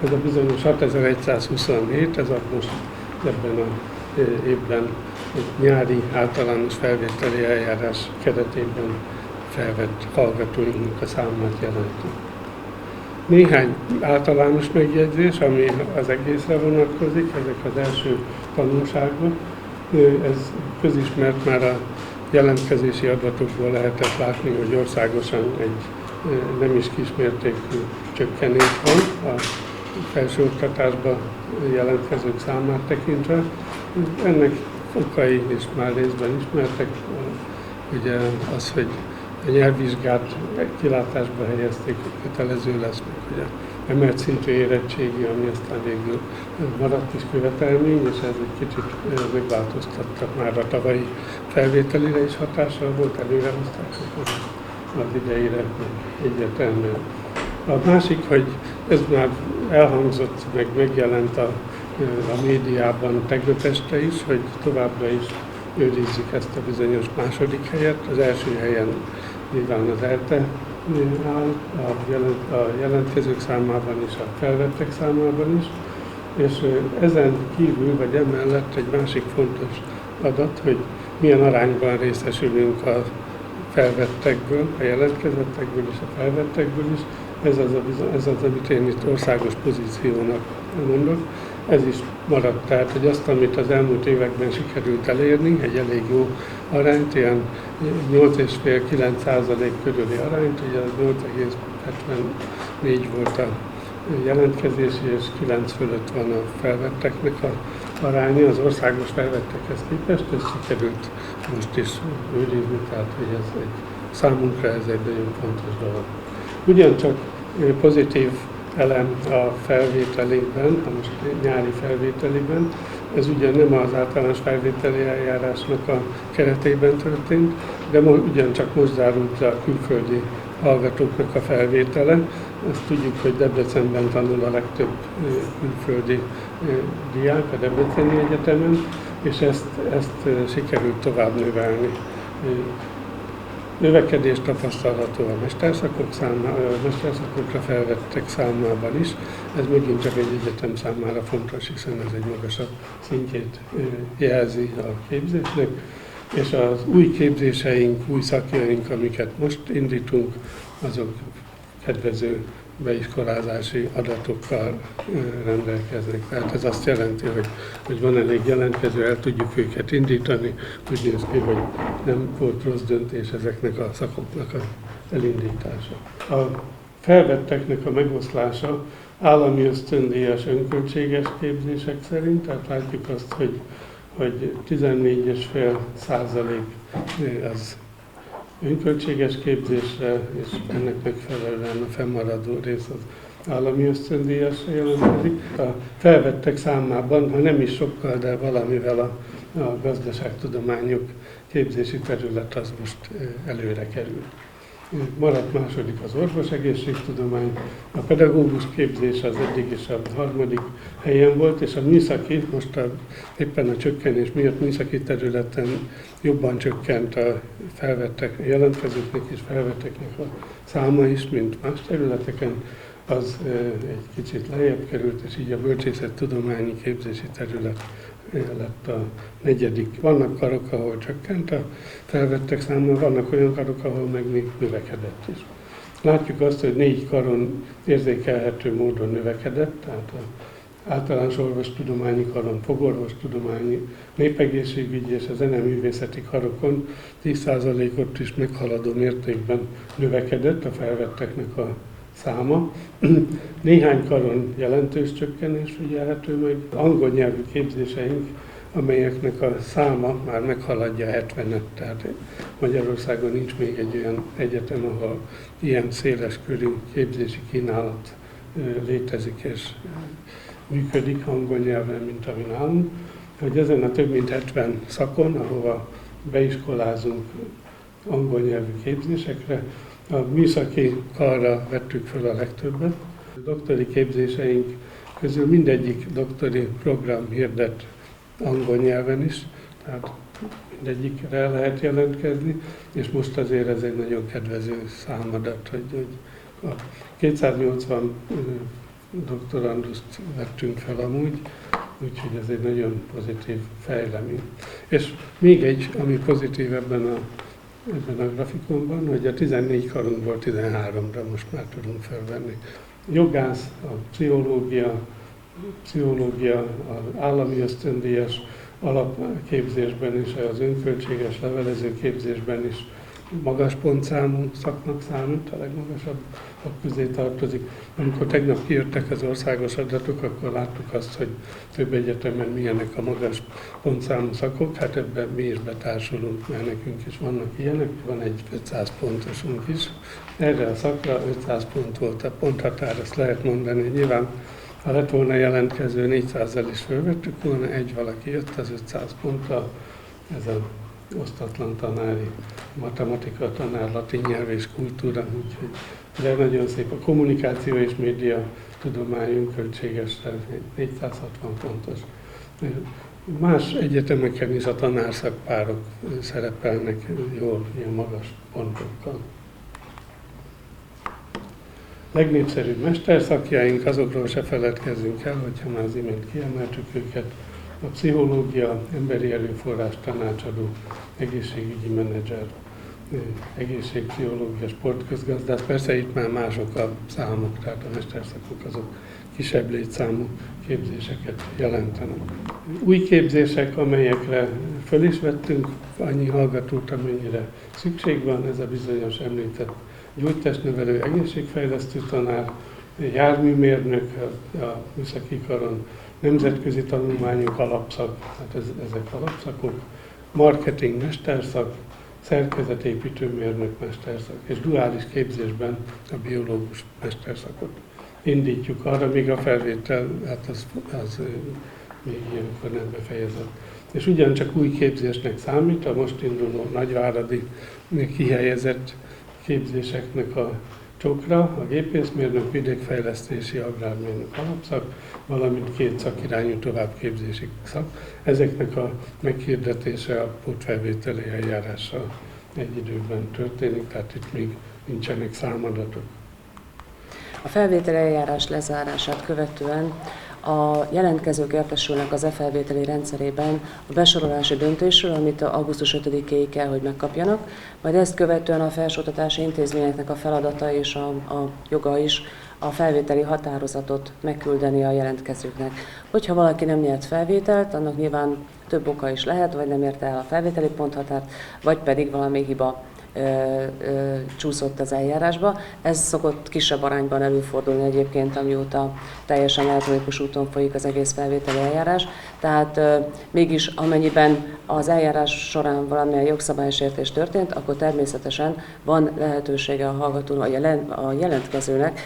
Ez a bizonyos 6127, ez a most ebben az évben egy nyári általános felvételi eljárás keretében felvett hallgatóinknak a számát jelenti. Néhány általános megjegyzés, ami az egészre vonatkozik, ezek az első tanulságok. Ez közismert, már a jelentkezési adatokból lehetett látni, hogy országosan egy nem is kismértékű csökkenés van a felsőoktatásba jelentkezők számát tekintve. Ennek okai is már részben ismertek, ugye az, hogy a nyelvvizsgát kilátásba helyezték, kötelező lesz, hogy a emelt szintű érettségi, ami aztán végül maradt is követelmény, és ez egy kicsit megváltoztatta, már a tavalyi felvételire is hatással volt, előrehozták az idejére egyértelműen. A másik, hogy ez már elhangzott, meg megjelent a médiában tegnap este is, hogy továbbra is őrizzük ezt a bizonyos második helyet. Az első helyen nyilván az ELTE áll, a jelentkezők számában is, a felvettek számában is, és ezen kívül, vagy emellett egy másik fontos adat, hogy milyen arányban részesülünk a felvettekből, a jelentkezettekből és a felvettekből is. Ez az, amit én itt országos pozíciónak mondok. Ez is maradt, tehát hogy azt, amit az elmúlt években sikerült elérni, egy elég jó arányt, ilyen 8,5-9% körüli arányt, ugye az 8,74 volt a jelentkezési, és 9 fölött van a felvetteknek a aránya, az országos felvettekhez képest, ez sikerült most is őrizni, tehát hogy ez számunkra ez egy nagyon fontos dolog. Ugyancsak pozitív elem a felvételében, a most nyári felvételiben, ez ugye nem az általános felvételi eljárásnak a keretében történt, de ugyancsak most zárult le a külföldi hallgatóknak a felvétele. Ezt tudjuk, hogy Debrecenben tanul a legtöbb külföldi diák a Debreceni Egyetemen, és ezt sikerült tovább növelni. Növekedés tapasztalható a mesterszakokra felvettek számában is. Ez megint csak egy egyetem számára fontos, hiszen ez egy magasabb szintjét jelzi a képzésnek. És az új képzéseink, új szakjaink, amiket most indítunk, azok kedvező beiskolázási adatokkal rendelkeznek. Tehát ez azt jelenti, hogy van elég jelentkező, el tudjuk őket indítani. Úgy néz ki, hogy nem volt rossz döntés ezeknek a szakoknak az elindítása. A felvetteknek a megoszlása állami ösztöndíjas önköltséges képzések szerint, tehát látjuk azt, hogy 14,5% az önköltséges képzésre, és ennek megfelelően a fennmaradó rész az állami ösztöndíjasra jelentkezik. A felvettek számában, ha nem is sokkal, de valamivel a gazdaságtudományok képzési terület az most előre kerül. Maradt második az orvosegészségtudomány, a pedagógus képzés az eddig is a harmadik helyen volt, és a műszaki, most éppen a csökkenés miatt műszaki területen jobban csökkent a felvettek, a jelentkezőknek és felvetteknek a száma is, mint más területeken, az egy kicsit lejjebb került, és így a bölcsészettudományi képzési terület lett a negyedik. Vannak karok, ahol csökkent a felvettek száma, vannak olyan karok, ahol meg még növekedett is. Látjuk azt, hogy 4 karon érzékelhető módon növekedett, tehát az általános orvostudományi karon, fogorvostudományi, népegészségügyi és a zeneművészeti karokon 10%-ot is meghaladó mértékben növekedett a felvetteknek a száma. Néhány karon jelentős csökkenés figyelhető meg. Angol nyelvű képzéseink, amelyeknek a száma már meghaladja 70-et, tehát Magyarországon nincs még egy olyan egyetem, ahol ilyen széles körű képzési kínálat létezik és működik angol nyelven, mint ami nálunk. Hogy ezen a több mint 70 szakon, ahova beiskolázunk angol nyelvű képzésekre, a műszaki karra vettük fel a legtöbbet. A doktori képzéseink közül mindegyik doktori program hirdet angol nyelven is, tehát mindegyikre el lehet jelentkezni, és most azért ez egy nagyon kedvező számadat, hogy a 280 doktoranduszt vettünk fel amúgy, úgyhogy ez egy nagyon pozitív fejlemény. És még egy, ami pozitív ebben a grafikonban, hogy a 14 karunkból 13-ra most már tudunk felvenni. Jogász, a pszichológia, az állami ösztöndíjas alapképzésben is, az önköltséges levelező képzésben is magas pontszámú szaknak számít, a legmagasabbak közé tartozik. Amikor tegnap kijöttek az országos adatok, akkor láttuk azt, hogy több egyetemen milyenek a magas pontszámú szakok, hát ebben mi is betársulunk, mert nekünk is vannak ilyenek, van egy 500 pontosunk is. Erre a szakra 500 pont volt a ponthatár, ezt lehet mondani. Nyilván, ha lett volna jelentkező, 400-zal is fölvettük volna, egy valaki jött az 500 ponttal, ez a osztatlan tanári, matematika tanár, latin nyelv és kultúra, úgyhogy de nagyon szép a kommunikáció és média tudományunk költségesen 460 pontos. Más egyetemeken is a tanárszakpárok szerepelnek jól, ilyen magas pontokkal. Legnépszerűbb mesterszakjaink, azokról se feledkezzünk el, hogyha már az imént kiemeltük őket. A pszichológia, emberi erőforrás tanácsadó, egészségügyi menedzser, egészségpszichológia, sportközgazdász. Persze itt már mások a számok, tehát a mesterszakok azok kisebb létszámú képzéseket jelentenek. Új képzések, amelyekre föl is vettünk annyi hallgatót, amennyire szükség van, ez a bizonyos említett gyógytestnevelő, egészségfejlesztő tanár, járműmérnök a műszaki karon, nemzetközi tanulmányok alapszak, hát ezek alapszakok, marketing mesterszak, szerkezetépítőmérnök mesterszak, és duális képzésben a biológus mesterszakot indítjuk arra, míg a felvétel, hát az még ilyenkor nem befejezett. És ugyancsak új képzésnek számít a most induló nagyváradi kihelyezett képzéseknek a csokra, a gépészmérnök, vidékfejlesztési agrármérnök alapszak, valamint 2 szakirányú továbbképzési szak. Ezeknek a meghirdetése a pótfelvételi eljárással egy időben történik, tehát itt még nincsenek számadatok. A felvételi eljárás lezárását követően a jelentkezők értesülnek az e-felvételi rendszerében a besorolási döntésről, amit augusztus 5-éig kell, hogy megkapjanak, majd ezt követően a felsőoktatási intézményeknek a feladata és a joga is a felvételi határozatot megküldeni a jelentkezőknek. Hogyha valaki nem nyert felvételt, annak nyilván több oka is lehet, vagy nem érte el a felvételi ponthatárt, vagy pedig valami hiba csúszott az eljárásba. Ez szokott kisebb arányban előfordulni egyébként, amióta teljesen elektronikus úton folyik az egész felvételi eljárás. Tehát mégis amennyiben az eljárás során valamilyen jogszabálysértés történt, akkor természetesen van lehetősége a hallgatónak, a jelentkezőnek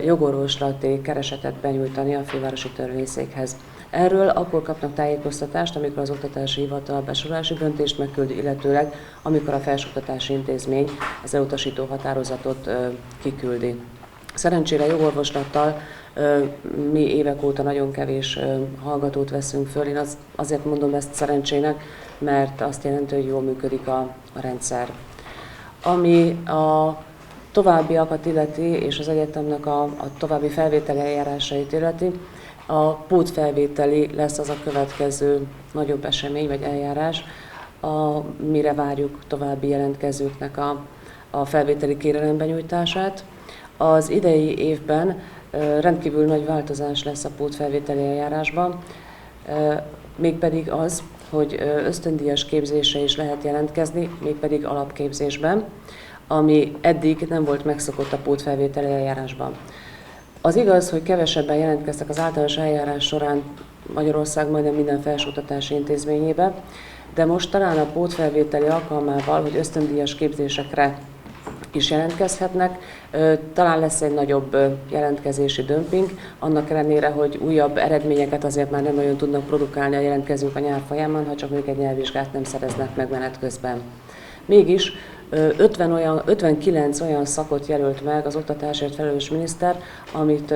jogorvoslati keresetet benyújtani a fővárosi törvényszékhez. Erről akkor kapnak tájékoztatást, amikor az oktatási hivatal besorolási döntést megküldi, illetőleg amikor a felsőoktatási intézmény az elutasító határozatot kiküldi. Szerencsére jogorvoslattal mi évek óta nagyon kevés hallgatót veszünk föl. Én azért mondom ezt szerencsének, mert azt jelenti, hogy jól működik a rendszer. Ami a továbbiakat illeti, és az egyetemnek a további felvételi eljárásait illeti, a pótfelvételi lesz az a következő nagyobb esemény vagy eljárás, mire várjuk további jelentkezőknek a felvételi kérelembenyújtását. Az idei évben rendkívül nagy változás lesz a pótfelvételi eljárásban, mégpedig az, hogy ösztöndíjas képzésre is lehet jelentkezni, mégpedig alapképzésben, ami eddig nem volt megszokott a pótfelvételi eljárásban. Az igaz, hogy kevesebben jelentkeztek az általános eljárás során Magyarország majdnem minden felsőoktatási intézményébe, de most talán a pótfelvételi alkalmával, hogy ösztöndíjas képzésekre is jelentkezhetnek, talán lesz egy nagyobb jelentkezési dömping, annak ellenére, hogy újabb eredményeket azért már nem nagyon tudnak produkálni a jelentkezők a nyár folyamán, ha csak még egy nyelvvizsgát nem szereznek meg menet közben. Mégis 59 olyan szakot jelölt meg az oktatásért felelős miniszter, amit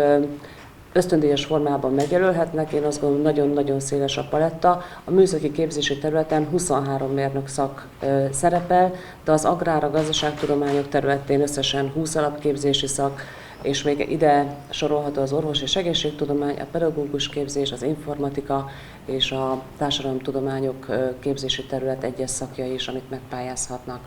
ösztöndíjas formában megjelölhetnek. Én azt gondolom, nagyon-nagyon széles a paletta. A műszaki képzési területen 23 mérnök szak szerepel, de az agrár, a gazdaságtudományok területén összesen 20 alapképzési szak, és még ide sorolható az orvos és egészségtudomány, a pedagógus képzés, az informatika és a társadalomtudományok képzési terület egyes szakjai is, amit megpályázhatnak.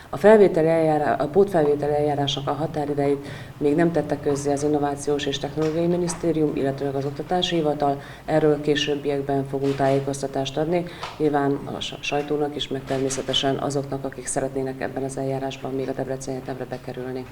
A pótfelvételi eljárásnak a határidejét még nem tette közzé az Innovációs és Technológiai Minisztérium, illetőleg az Oktatási Hivatal. Erről későbbiekben fogunk tájékoztatást adni, nyilván a sajtónak is, meg természetesen azoknak, akik szeretnének ebben az eljárásban még a Debreceni Egyetemre bekerülni.